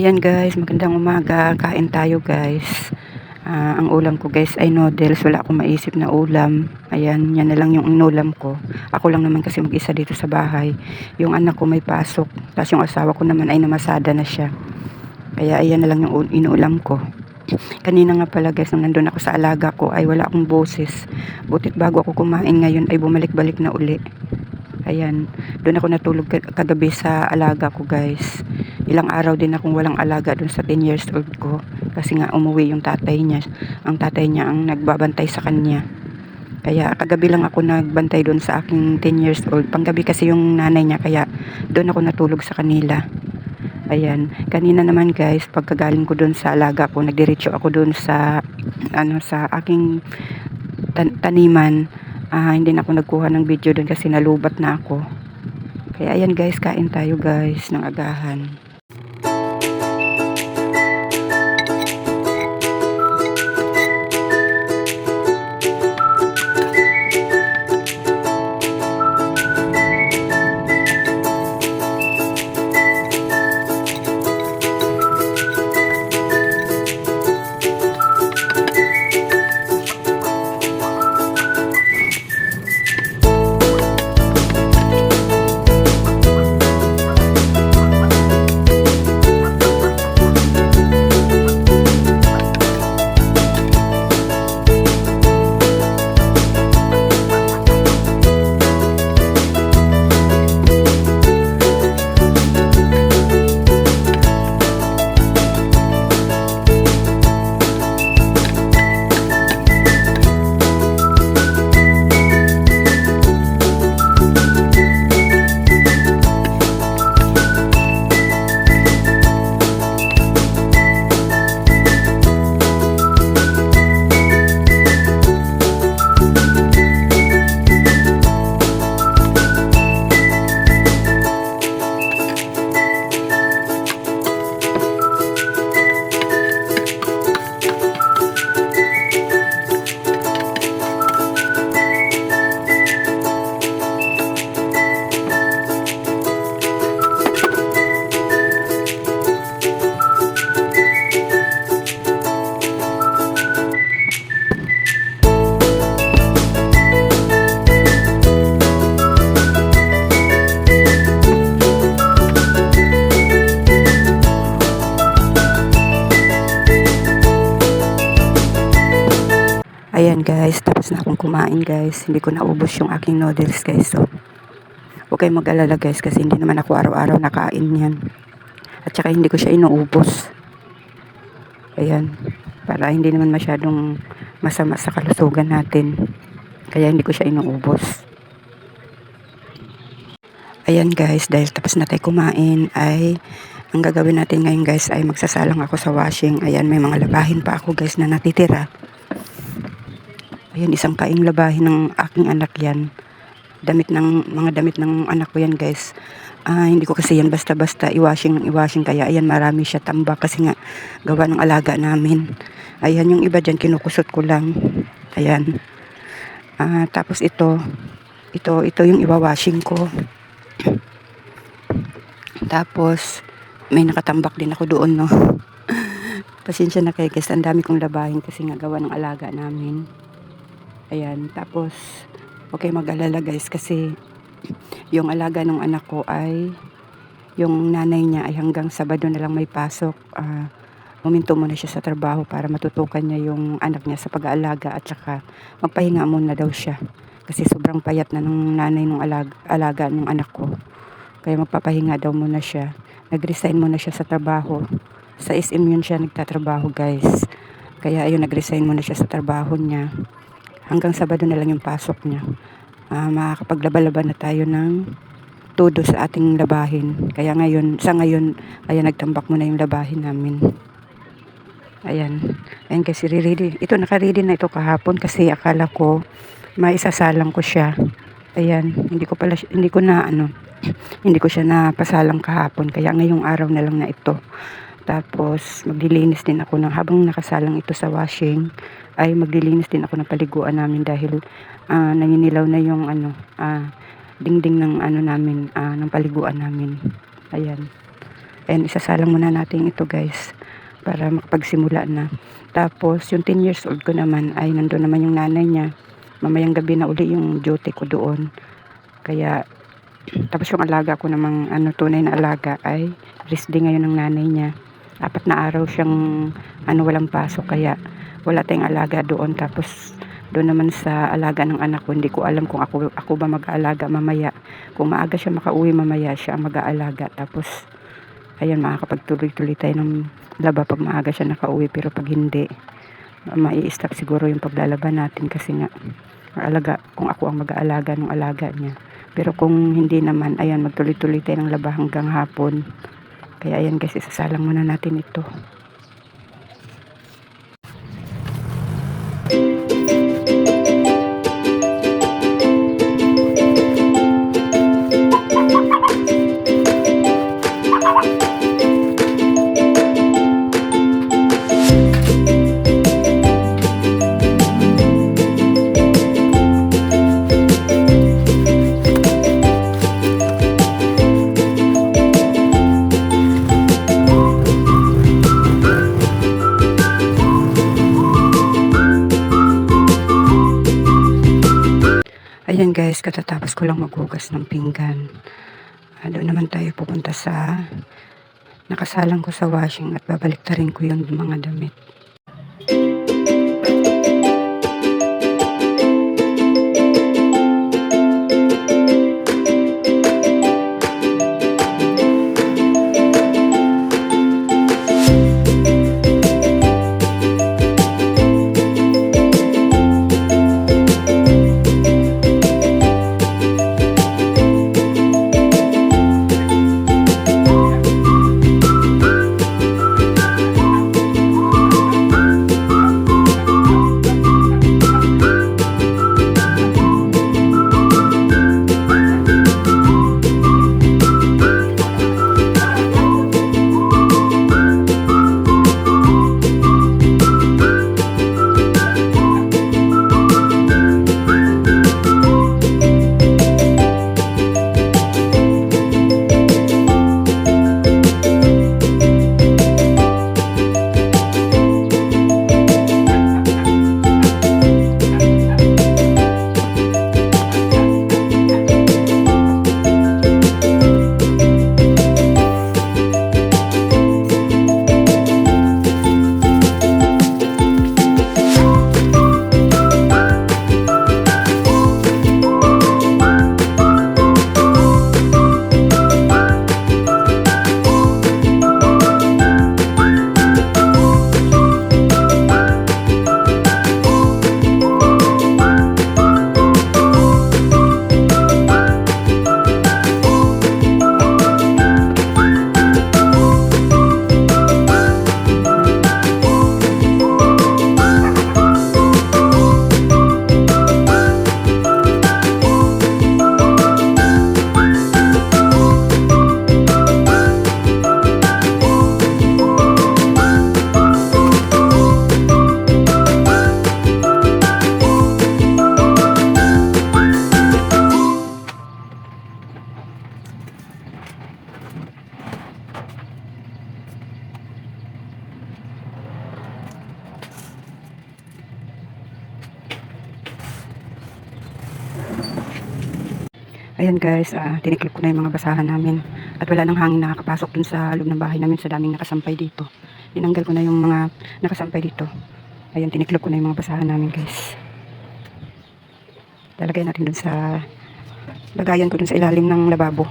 Ayan guys, magandang umaga. Kain tayo guys. Ang ulam ko guys ay noodles. Wala akong maisip na ulam. Ayan, yan na lang yung inulam ko. Ako lang naman kasi mag-isa dito sa bahay. Yung anak ko may pasok. Tapos yung asawa ko naman ay namasada na siya. Kaya ayan na lang yung inulam ko. Kanina nga pala guys, nung nandun ako sa alaga ko ay wala akong boses. Butit bago ako kumain ngayon ay bumalik-balik na uli. Ayan, doon ako natulog kagabi sa alaga ko guys. Ilang araw din akong walang alaga doon sa 10 years old ko. Kasi nga umuwi yung tatay niya. Ang tatay niya ang nagbabantay sa kanya. Kaya kagabi lang ako nagbantay doon sa aking 10 years old. Panggabi kasi yung nanay niya, kaya doon ako natulog sa kanila. Ayan, kanina naman guys, pagkagaling ko doon sa alaga ko, nagdiretso ako doon sa sa aking taniman. Hindi na ako nagkuha ng video doon kasi nalubat na ako. Kaya ayan guys, kain tayo guys ng agahan. Ayan guys, tapos na akong kumain guys. Hindi ko naubos yung aking noodles guys. So, huwag kayong mag-alala guys kasi hindi naman ako araw-araw nakain yan. At saka hindi ko siya inuubos. Ayan, para hindi naman masyadong masama sa kalusugan natin. Kaya hindi ko siya inuubos. Ayan guys, dahil tapos na tayo kumain ay ang gagawin natin ngayon guys ay magsasalang ako sa washing. Ayan, may mga labahin pa ako guys na natitira. Ayan, isang kaing labahin ng aking anak yan. Mga damit ng anak ko yan guys. Hindi ko kasi yan basta-basta i-washing kaya ayan, marami siya tambak kasi nga gawa ng alaga namin. Ayan, yung iba dyan kinukusot ko lang. Ayan. Tapos ito yung iwa-washing ko. Tapos may nakatambak din ako doon, no. Pasensya na kayo guys, ang dami kong labahin kasi nga gawa ng alaga namin. Ayan, tapos okay, mag-alala guys kasi yung alaga ng anak ko ay yung nanay niya ay hanggang Sabado na lang may pasok. Huminto muna siya sa trabaho para matutukan niya yung anak niya sa pag-aalaga at saka magpahinga muna daw siya kasi sobrang payat na ng nanay ng alaga ng anak ko. Kaya magpapahinga daw muna siya. Nag-resign muna siya sa trabaho. Sa SM yun siya nagtatrabaho guys. Kaya ayun, nag-resign muna siya sa trabaho niya. Hanggang Sabado na lang yung pasok niya. Makakapaglaba-laba na tayo ng todo sa ating labahin. Kaya sa ngayon, ayan, nagtambak muna yung labahin namin. Ayan. Ayan kasi ready. Ito, naka-ready na ito kahapon kasi akala ko maisasalang ko siya. Ayan, hindi ko siya napasalang kahapon. Kaya ngayong araw na lang na ito. Tapos maglilinis din ako habang nakasalang ito sa washing ay maglilinis din ako ng paliguan namin dahil naninilaw na yung dingding ng namin, ng paliguan namin. Ayan. Ayan, isasalang muna natin ito guys para makapagsimula na. Tapos yung 10 years old ko naman ay nandun naman yung nanay niya. Mamayang gabi na uli yung duty ko doon. Kaya tapos yung alaga ko namang tunay na alaga ay rest day ngayon ng nanay niya. 4 na araw siyang walang pasok, kaya wala tayong alaga doon. Tapos doon naman sa alaga ng anak ko, hindi ko alam kung ako ba mag-aalaga mamaya. Kung maaga siya makauwi mamaya, siya ang mag-aalaga. Tapos ayan, makakapagtuloy-tuloy tayo ng laba pag maaga siya nakauwi. Pero pag hindi, mai-stop siguro yung paglalaban natin kasi nga kung ako ang mag-aalaga ng alaga niya. Pero kung hindi naman, ayan, magtuloy-tuloy tayo ng laba hanggang hapon. Kaya ayan guys, isasalang muna natin ito. Ayan guys, katatapos ko lang maghugas ng pinggan. Doon naman tayo pupunta sa nakasalang ko sa washing at babaliktarin ko yung mga damit. Ayan guys, tiniklop ko na yung mga basahan namin at wala nang hangin nakakapasok dun sa loob ng bahay namin sa daming nakasampay dito. Tinanggal ko na yung mga nakasampay dito. Ayan, tiniklop ko na yung mga basahan namin guys. Lalagay natin dun sa lagayan ko dun sa ilalim ng lababo.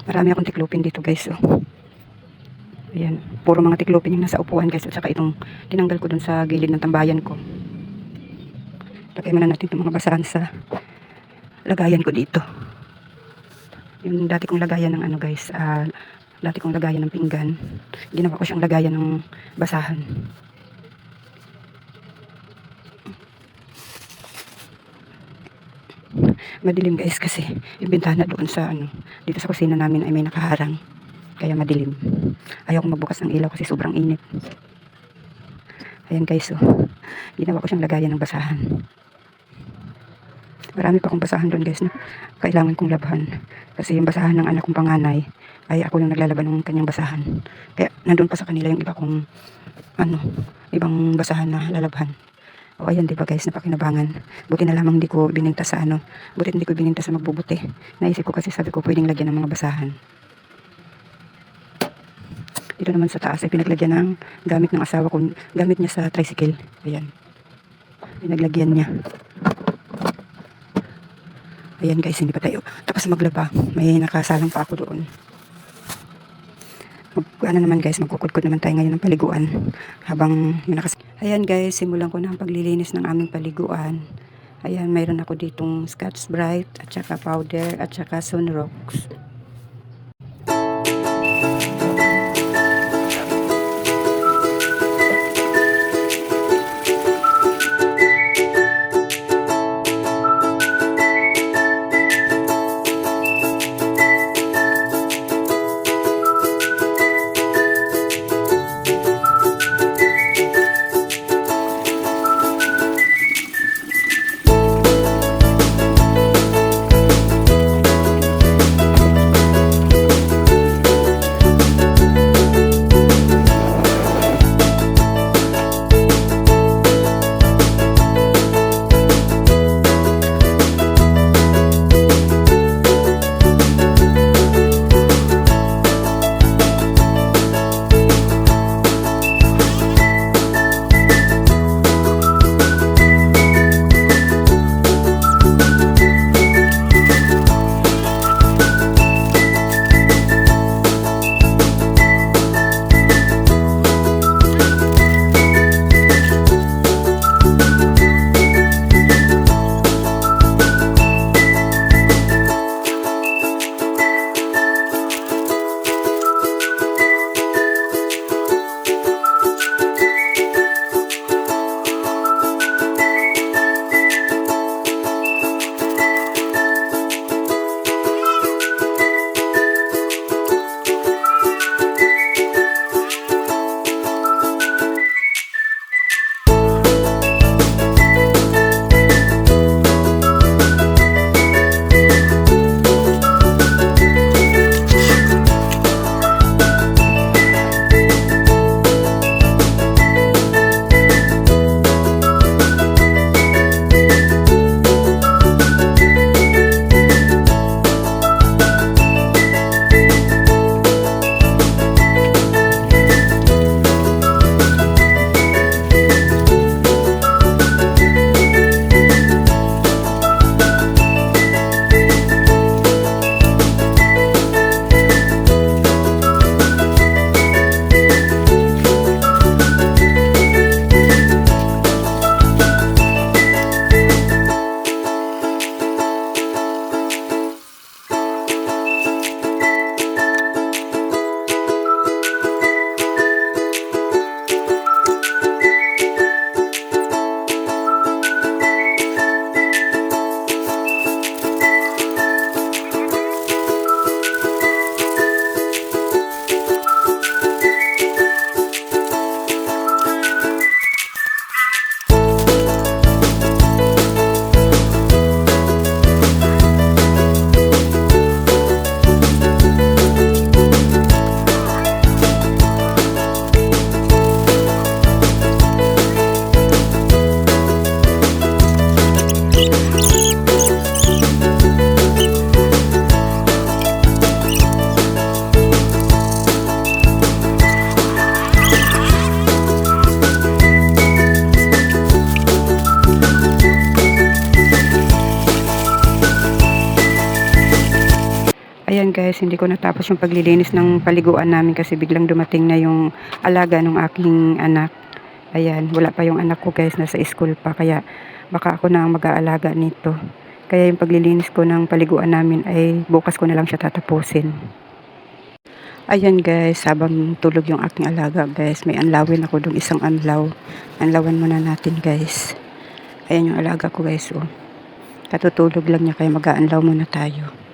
Marami akong tiklopin dito guys. Ayan, puro mga tiklopin yung nasa upuan guys, at saka itong tinanggal ko dun sa gilid ng tambayan ko. Lagay muna natin itong mga basahan sa lagayan ko dito. Yung dati kong lagayan ng guys, dati kong lagayan ng pinggan, ginawa ko siyang lagayan ng basahan. Madilim guys kasi yung bintana doon sa dito sa kusina namin ay may nakaharang, kaya madilim. Ayaw ko magbukas ng ilaw kasi sobrang init. Ayan guys, ginawa ko siyang lagayan ng basahan. Marami pa akong basahan doon guys na kailangan kong labhan. Kasi yung basahan ng anak kong panganay, ay ako lang naglalaban ng kanyang basahan. Kaya nandun pa sa kanila yung iba kong ibang basahan na lalabhan. O ayan, diba guys, napakinabangan. Buti na lamang hindi ko bininta sa buti hindi ko bininta sa magbubuti. Naisip ko kasi, sabi ko pwedeng lagyan ng mga basahan. Dito naman sa taas ay pinaglagyan ng gamit ng asawa ko, gamit niya sa tricycle. Ayan, pinaglagyan niya. Ayan guys, hindi pa tayo tapos maglaba. May nakasalang pa ako doon. Naman guys, magkukudkod naman tayo ngayon ng paliguan. Habang ayan guys, simulan ko na ang paglilinis ng aming paliguan. Ayan, mayroon ako ditong Scotch Brite, at saka powder, at saka Sunrox. Ayan guys, hindi ko natapos yung paglilinis ng paliguan namin kasi biglang dumating na yung alaga ng aking anak. Ayan, wala pa yung anak ko guys, nasa school pa, kaya baka ako na ang mag-aalaga nito. Kaya yung paglilinis ko ng paliguan namin ay bukas ko na lang siya tatapusin. Ayan guys, habang tulog yung aking alaga guys, may anlawin ako dong isang anlaw. Anlawan muna natin guys. Ayan yung alaga ko guys, oh. Katutulog lang niya, kaya mag-aanlaw muna tayo.